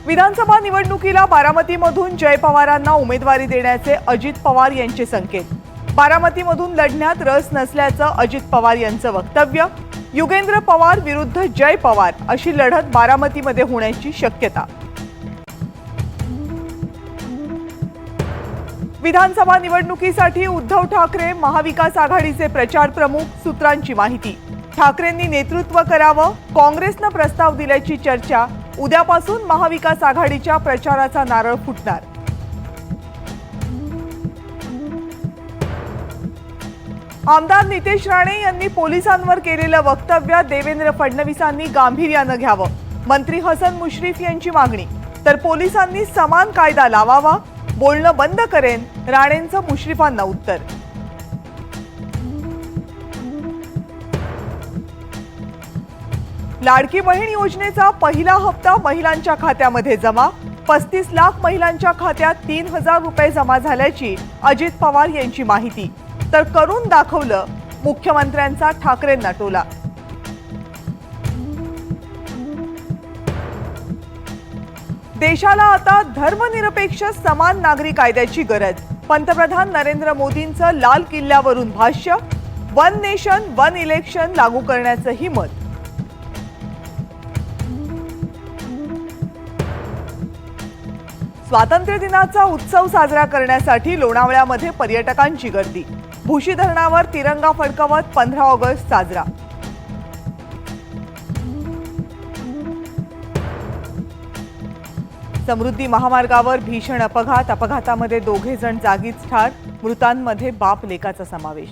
विधानसभा निवडणुकीला बारामतीमधून जय पवारांना उमेदवारी देण्याचे अजित पवार यांचे संकेत। बारामतीमधून लढण्यात रस नसल्याचं अजित पवार यांचं वक्तव्य। युगेंद्र पवार विरुद्ध जय पवार अशी लढत बारामतीमध्ये होण्याची शक्यता। विधानसभा निवडणुकीसाठी उद्धव ठाकरे महाविकास आघाडीचे प्रचार प्रमुख। सूत्रांची माहिती, ठाकरेंनी नेतृत्व करावं, काँग्रेसनं प्रस्ताव दिल्याची चर्चा। उद्यापासून महाविकास आघाडीच्या प्रचाराचा नारळ फुटणार। आमदार नितेश राणे यांनी पोलिसांवर केलेलं वक्तव्य देवेंद्र फडणवीसांनी गांभीर्यानं घ्यावं। मंत्री हसन मुश्रीफ यांची मागणी, तर पोलिसांनी समान कायदा लावावा, बोलणं बंद करेन, राणेंचं मुश्रीफांना उत्तर। लाडकी बहीण योजनेचा पहिला हप्ता महिलांच्या खात्यामध्ये जमा। 35 लाख महिलांच्या खात्यात 3000 रुपये जमा झाल्याची अजित पवार यांची माहिती, तर करून दाखवलं, मुख्यमंत्र्यांचा ठाकरेंना टोला। देशाला आता धर्मनिरपेक्ष समान नागरी कायद्याची गरज। पंतप्रधान नरेंद्र मोदींचं लाल किल्ल्यावरून भाष्य। वन नेशन वन इलेक्शन लागू करण्याचंही मत। स्वातंत्र्य दिनाचा उत्सव साजरा करण्यासाठी लोणावळ्यामध्ये पर्यटकांची गर्दी। भुशी धरणावर तिरंगा फडकवत 15 ऑगस्ट साजरा। समृद्धी महामार्गावर भीषण अपघात। अपघातामध्ये 2 जण जागीच ठार। मृतांमध्ये बाप लेकाचा समावेश।